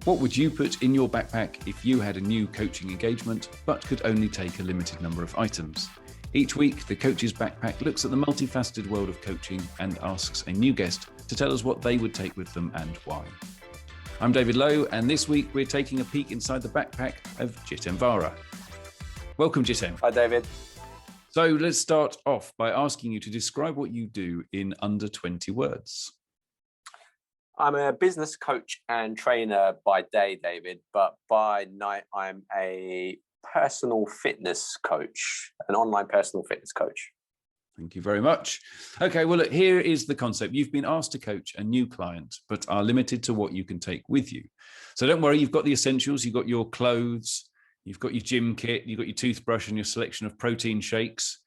What would you put in your backpack if you had a new coaching engagement but could only take a limited number of items? Each week, the Coach's Backpack looks at the multifaceted world of coaching and asks a new guest to tell us what they would take with them and why. I'm David Lowe, and this week we're taking a peek inside the backpack of Jiten Vara. Welcome, Jiten. Hi, David. So let's start off by asking you to describe what you do in under 20 words. I'm a business coach and trainer by day, David, but by night I'm a personal fitness coach, an online personal fitness coach. Thank you very much. Okay, well, look, here is the concept. You've been asked to coach a new client, but are limited to what you can take with you. So don't worry, you've got the essentials, you've got your clothes, you've got your gym kit, you've got your toothbrush and your selection of protein shakes.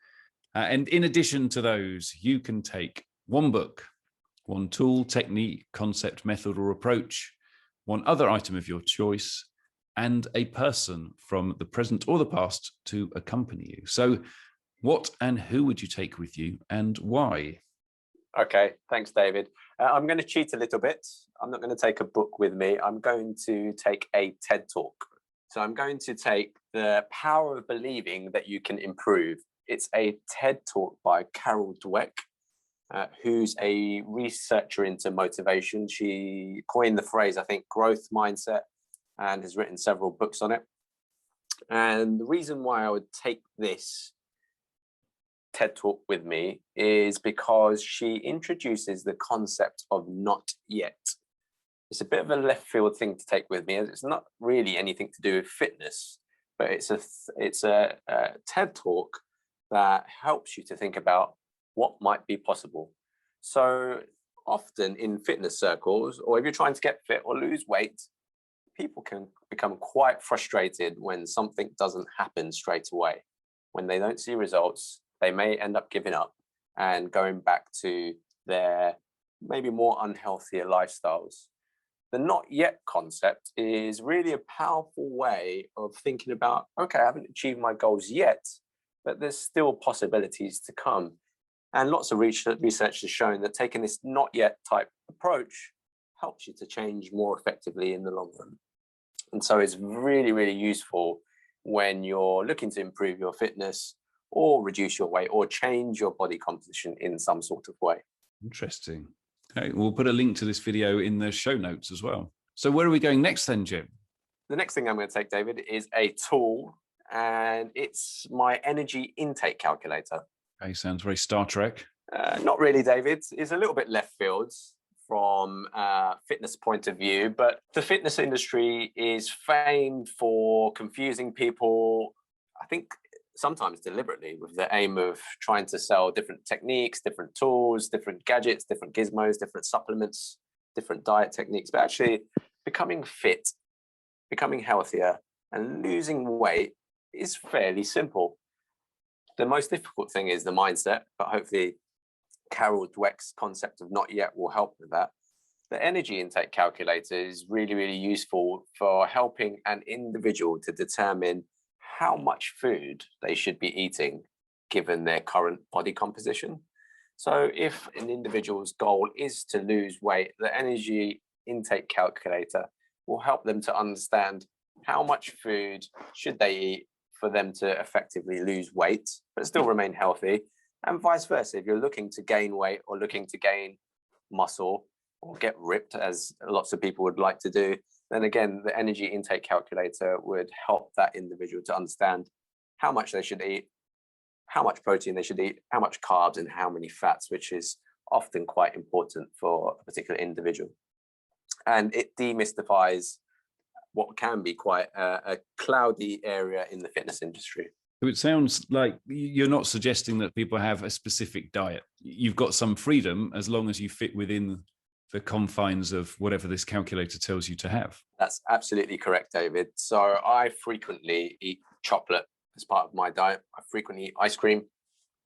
And in addition to those, you can take one book, one tool, technique, concept, method, or approach, one other item of your choice, and a person from the present or the past to accompany you. So what and who would you take with you and why? Okay, thanks, David. I'm going to cheat a little bit. I'm not going to take a book with me. I'm going to take a TED Talk. So I'm going to take The Power of Believing That You Can Improve. It's a TED Talk by Carol Dweck, who's a researcher into motivation. She coined the phrase, I think, growth mindset, and has written several books on it. And the reason why I would take this TED Talk with me is because she introduces the concept of not yet. It's a bit of a left field thing to take with me, as it's not really anything to do with fitness, but it's a TED Talk that helps you to think about what might be possible. So often in fitness circles, or if you're trying to get fit or lose weight, people can become quite frustrated when something doesn't happen straight away. When they don't see results, they may end up giving up and going back to their maybe more unhealthier lifestyles. The not yet concept is really a powerful way of thinking about, okay, I haven't achieved my goals yet, but there's still possibilities to come. And lots of research has shown that taking this not yet type approach helps you to change more effectively in the long run. And so it's really, really useful when you're looking to improve your fitness or reduce your weight or change your body composition in some sort of way. Interesting. Okay, we'll put a link to this video in the show notes as well. So where are we going next then, Jim? The next thing I'm going to take, David, is a tool, and it's my energy intake calculator. Okay, sounds very Star Trek. Not really, David. It's a little bit left field from a fitness point of view, but the fitness industry is famed for confusing people, I think sometimes deliberately, with the aim of trying to sell different techniques, different tools, different gadgets, different gizmos, different supplements, different diet techniques. But actually becoming fit, becoming healthier, and losing weight is fairly simple. The most difficult thing is the mindset, but hopefully Carol Dweck's concept of not yet will help with that. The energy intake calculator is really, really useful for helping an individual to determine how much food they should be eating given their current body composition. So if an individual's goal is to lose weight, the energy intake calculator will help them to understand how much food should they eat for them to effectively lose weight, but still remain healthy, and vice versa. If you're looking to gain weight or looking to gain muscle or get ripped, as lots of people would like to do, then again, the energy intake calculator would help that individual to understand how much they should eat, how much protein they should eat, how much carbs, and how many fats, which is often quite important for a particular individual. And it demystifies what can be quite a cloudy area in the fitness industry. So it sounds like you're not suggesting that people have a specific diet. You've got some freedom as long as you fit within the confines of whatever this calculator tells you to have. That's absolutely correct, David. So I frequently eat chocolate as part of my diet. I frequently eat ice cream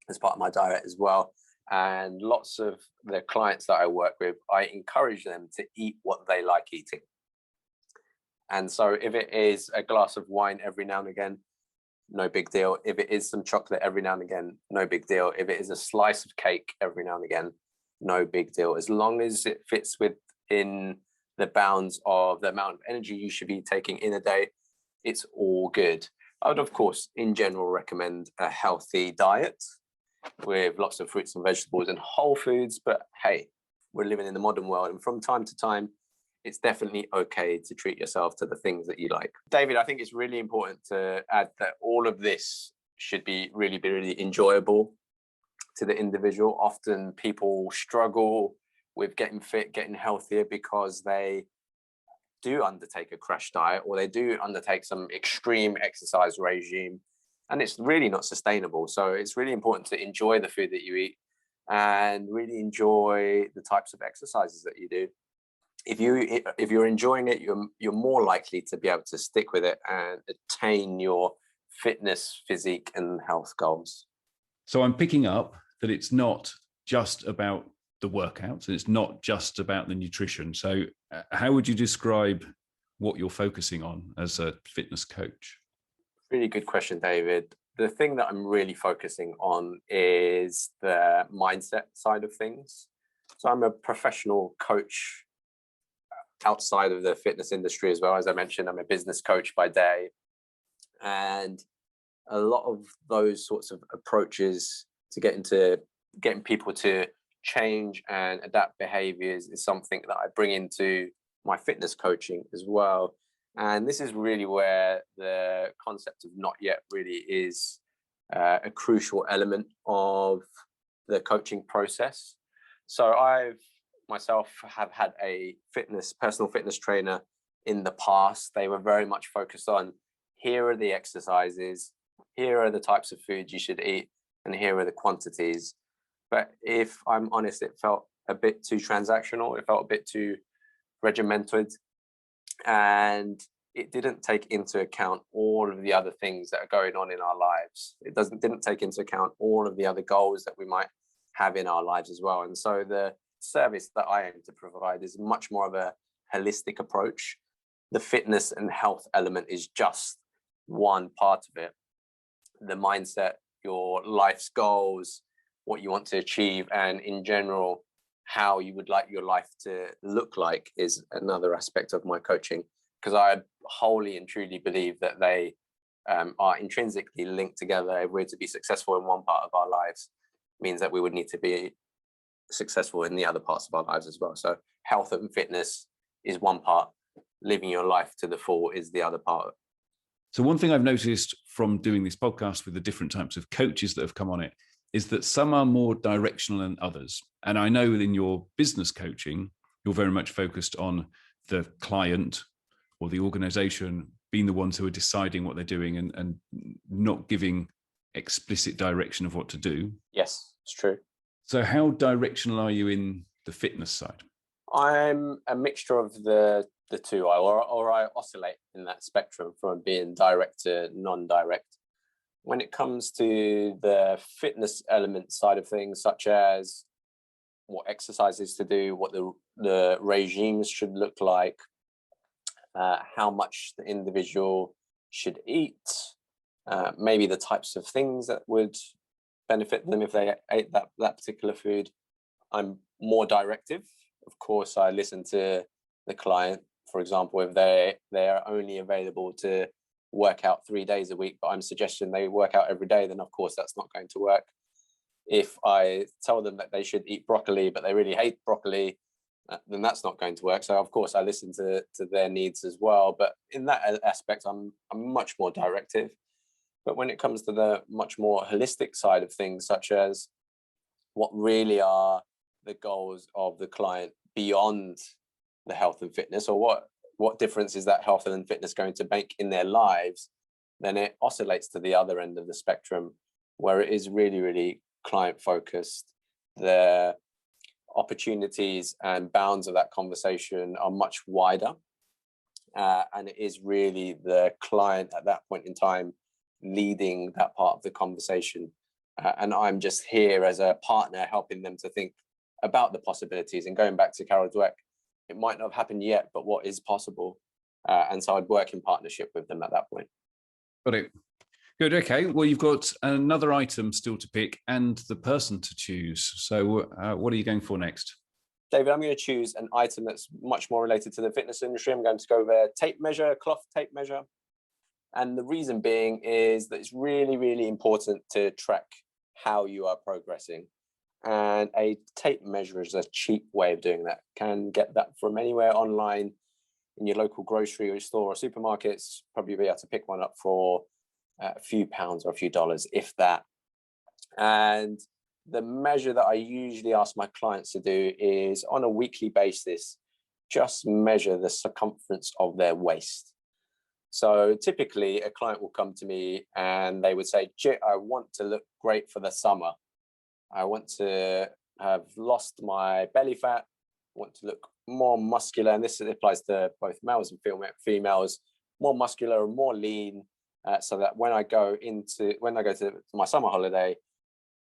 as part of my diet as well. And lots of the clients that I work with, I encourage them to eat what they like eating. And so if it is a glass of wine every now and again, no big deal. If it is some chocolate every now and again, no big deal. If it is a slice of cake every now and again, no big deal. As long as it fits within the bounds of the amount of energy you should be taking in a day, it's all good. I would, of course, in general, recommend a healthy diet with lots of fruits and vegetables and whole foods. But hey, we're living in the modern world, and from time to time, it's definitely okay to treat yourself to the things that you like. David, I think it's really important to add that all of this should be really enjoyable to the individual. Often people struggle with getting fit, getting healthier, because they do undertake a crash diet or they do undertake some extreme exercise regime, and it's really not sustainable. So it's really important to enjoy the food that you eat and really enjoy the types of exercises that you do. If you're enjoying it, you're more likely to be able to stick with it and attain your fitness, physique, and health goals. So I'm picking up that it's not just about the workouts, and it's not just about the nutrition. So how would you describe what you're focusing on as a fitness coach? Really good question, David. The thing that I'm really focusing on is the mindset side of things. So I'm a professional coach outside of the fitness industry as well. As I mentioned, I'm a business coach by day. And a lot of those sorts of approaches to getting people to change and adapt behaviors is something that I bring into my fitness coaching as well. And this is really where the concept of not yet really is a crucial element of the coaching process. So I've myself have had a personal fitness trainer in the past. They were very much focused on, here are the exercises, here are the types of foods you should eat, and here are the quantities. But if I'm honest, it felt a bit too transactional. It felt a bit too regimented, and it didn't take into account all of the other things that are going on in our lives. It didn't take into account all of the other goals that we might have in our lives as well. And so the service that I aim to provide is much more of a holistic approach. The fitness and health element is just one part of it. The mindset, your life's goals, what you want to achieve, and in general, how you would like your life to look like is another aspect of my coaching, because I wholly and truly believe that they are intrinsically linked together. If we're to be successful in one part of our lives, it means that we would need to be successful in the other parts of our lives as well. So health and fitness is one part, living your life to the full is the other part. So one thing I've noticed from doing this podcast with the different types of coaches that have come on it is that some are more directional than others. And I know in your business coaching, you're very much focused on the client or the organization being the ones who are deciding what they're doing and not giving explicit direction of what to do. Yes, it's true. So how directional are you in the fitness side? I'm a mixture of the two, or I oscillate in that spectrum from being direct to non-direct. When it comes to the fitness element side of things, such as what exercises to do, what the regimes should look like, how much the individual should eat, maybe the types of things that would benefit them if they ate that particular food, I'm more directive. Of course, I listen to the client. For example, if they are only available to work out 3 days a week, but I'm suggesting they work out every day, then of course that's not going to work. If I tell them that they should eat broccoli, but they really hate broccoli, then that's not going to work. So of course I listen to their needs as well. But in that aspect, I'm much more directive. But when it comes to the much more holistic side of things, such as what really are the goals of the client beyond the health and fitness, or what difference is that health and fitness going to make in their lives, then it oscillates to the other end of the spectrum, where it is really client focused. The opportunities and bounds of that conversation are much wider, and it is really the client at that point in time leading that part of the conversation, and I'm just here as a partner helping them to think about the possibilities. And going back to Carol Dweck, it might not have happened yet, but what is possible, and so I'd work in partnership with them at that point. Got it. Good. Okay. Well, you've got another item still to pick and the person to choose. So what are you going for next? David, I'm going to choose an item that's much more related to the fitness industry. I'm going to go with a tape measure, cloth tape measure. And the reason being is that it's really, really important to track how you are progressing. And a tape measure is a cheap way of doing that. Can get that from anywhere online in your local grocery store or supermarkets. Probably be able to pick one up for a few pounds or a few dollars, if that. And the measure that I usually ask my clients to do is on a weekly basis, just measure the circumference of their waist. So typically a client will come to me and they would say, Jit, I want to look great for the summer. I want to have lost my belly fat, I want to look more muscular. And this applies to both males and females, more muscular and more lean. So that when I go to my summer holiday,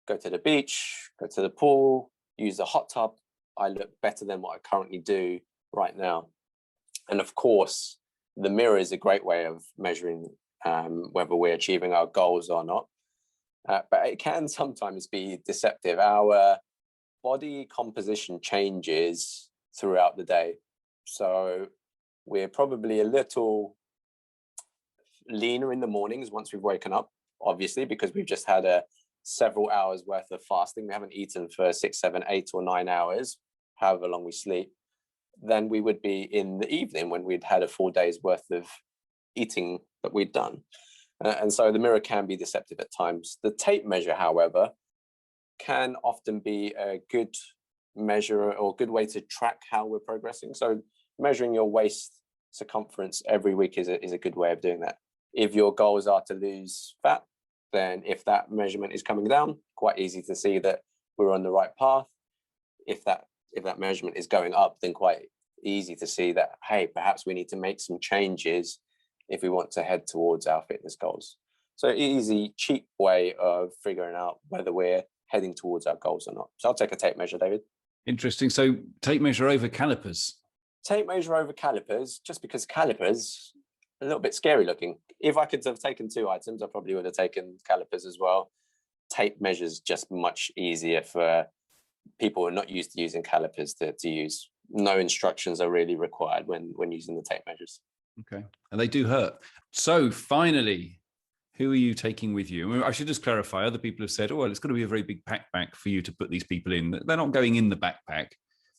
go to the beach, go to the pool, use the hot tub, I look better than what I currently do right now. And of course, the mirror is a great way of measuring whether we're achieving our goals or not. But it can sometimes be deceptive. Our body composition changes throughout the day. So we're probably a little leaner in the mornings once we've woken up, obviously, because we've just had several hours worth of fasting. We haven't eaten for 6, 7, 8 or 9 hours, however long we sleep. Than we would be in the evening when we'd had a full day's worth of eating that we'd done. And so the mirror can be deceptive at times. The tape measure, however, can often be a good measure or good way to track how we're progressing. So measuring your waist circumference every week is a good way of doing that. If your goals are to lose fat, then if that measurement is coming down, quite easy to see that we're on the right path. If that measurement is going up, then quite easy to see that, hey, perhaps we need to make some changes if we want to head towards our fitness goals. So easy, cheap way of figuring out whether we're heading towards our goals or not. So I'll take a tape measure, David. Interesting. So tape measure over calipers. Tape measure over calipers, just because calipers are a little bit scary looking. If I could have taken 2 items, I probably would have taken calipers as well. Tape measures just much easier for people who are not used to using calipers to use. No instructions are really required when using the tape measures. Okay. And they do hurt. So finally, who are you taking with you? I mean, I should just clarify, other people have said, oh, well, it's got to be a very big backpack for you to put these people in. They're not going in the backpack.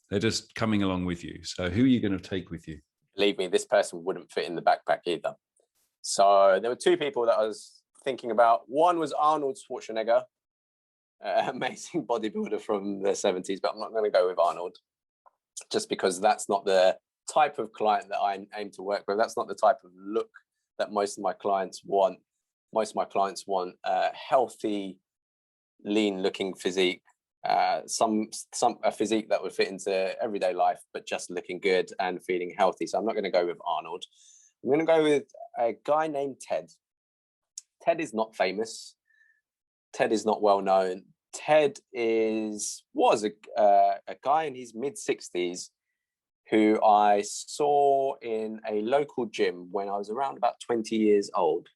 They're just coming along with you. So who are you going to take with you? Believe me, this person wouldn't fit in the backpack either. So there were 2 people that I was thinking about. One was Arnold Schwarzenegger, amazing bodybuilder from the 70s, but I'm not going to go with Arnold just because that's not the type of client that I aim to work with. That's not the type of look that most of my clients want. Most of my clients want a healthy, lean-looking physique, a physique that would fit into everyday life, but just looking good and feeling healthy. So I'm not going to go with Arnold. I'm going to go with a guy named Ted. Ted is not famous. Ted is not well known. Ted was a guy in his mid-60s who I saw in a local gym when I was around about 20 years old.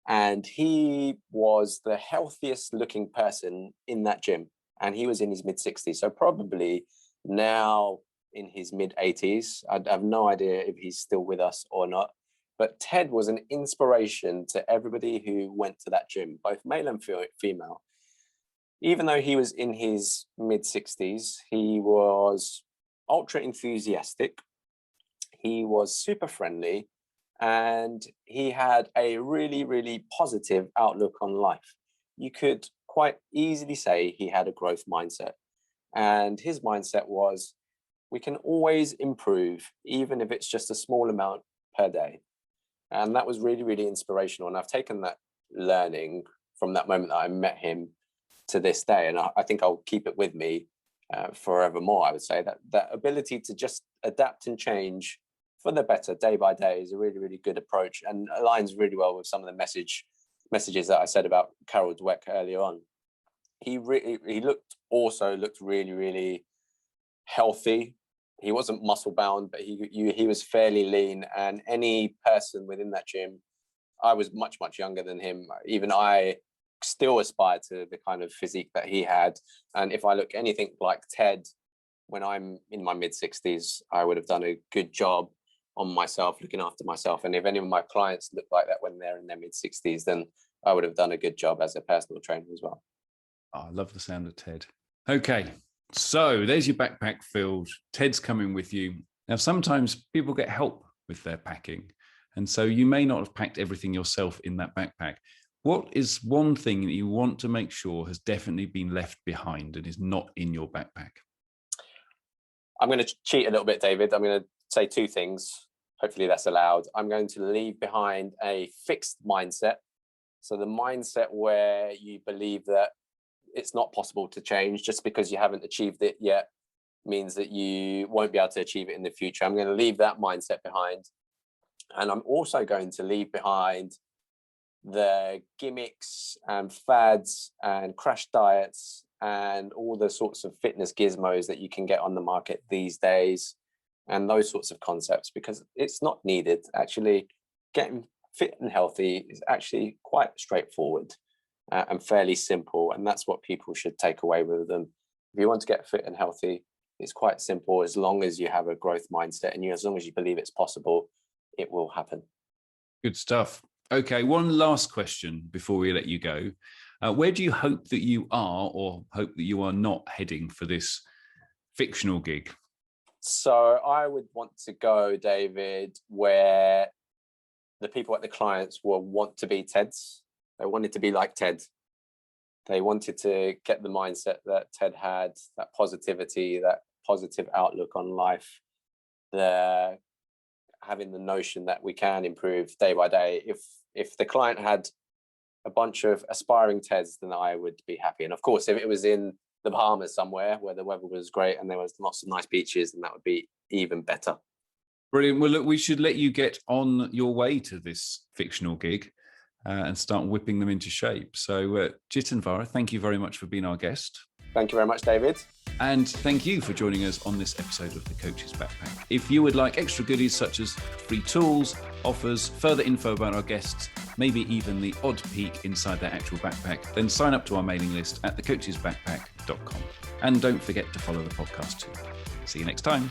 And he was the healthiest looking person in that gym. And he was in his mid-60s. So probably now in his mid-80s. I have no idea if he's still with us or not. But Ted was an inspiration to everybody who went to that gym, both male and female. Even though he was in his mid-60s, he was ultra enthusiastic. He was super friendly. And he had a really, really positive outlook on life. You could quite easily say he had a growth mindset. And his mindset was, we can always improve, even if it's just a small amount per day. And that was really, really inspirational. And I've taken that learning from that moment that I met him to this day. And I think I'll keep it with me forevermore. I would say that ability to just adapt and change for the better day by day is a really, really good approach and aligns really well with some of the messages that I said about Carol Dweck earlier on. He looked really, really healthy. He wasn't muscle bound, but he was fairly lean. And any person within that gym, I was much, much younger than him. Even I still aspire to the kind of physique that he had. And if I look anything like Ted, when I'm in my mid-60s, I would have done a good job on myself, looking after myself. And if any of my clients look like that when they're in their mid-60s, then I would have done a good job as a personal trainer as well. Oh, I love the sound of Ted. Okay, so there's your backpack filled. Ted's coming with you. Now, sometimes people get help with their packing. And so you may not have packed everything yourself in that backpack. What is one thing that you want to make sure has definitely been left behind and is not in your backpack? I'm going to cheat a little bit, David. I'm going to say two things. Hopefully that's allowed. I'm going to leave behind a fixed mindset. So the mindset where you believe that it's not possible to change just because you haven't achieved it yet means that you won't be able to achieve it in the future. I'm going to leave that mindset behind. And I'm also going to leave behind the gimmicks and fads and crash diets and all the sorts of fitness gizmos that you can get on the market these days and those sorts of concepts, because it's not needed. Actually, getting fit and healthy is actually quite straightforward and fairly simple. And that's what people should take away with them. If you want to get fit and healthy, it's quite simple. As long as you have a growth mindset and as long as you believe it's possible, it will happen. Good stuff. Okay, one last question before we let you go. Where do you hope that you are or hope that you are not heading for this fictional gig? So I would want to go, David, where the people at the clients will want to be Ted's. They wanted to be like Ted. They wanted to get the mindset that Ted had, that positivity, that positive outlook on life. They're having the notion that we can improve day by day. If the client had a bunch of aspiring Teds, then I would be happy. And of course, if it was in the Bahamas somewhere where the weather was great and there was lots of nice beaches, then that would be even better. Brilliant. Well, look, we should let you get on your way to this fictional gig and start whipping them into shape. So, Jiten Vara, thank you very much for being our guest. Thank you very much, David. And thank you for joining us on this episode of The Coach's Backpack. If you would like extra goodies such as free tools, offers, further info about our guests, maybe even the odd peek inside their actual backpack, then sign up to our mailing list at thecoachesbackpack.com. And don't forget to follow the podcast too. See you next time.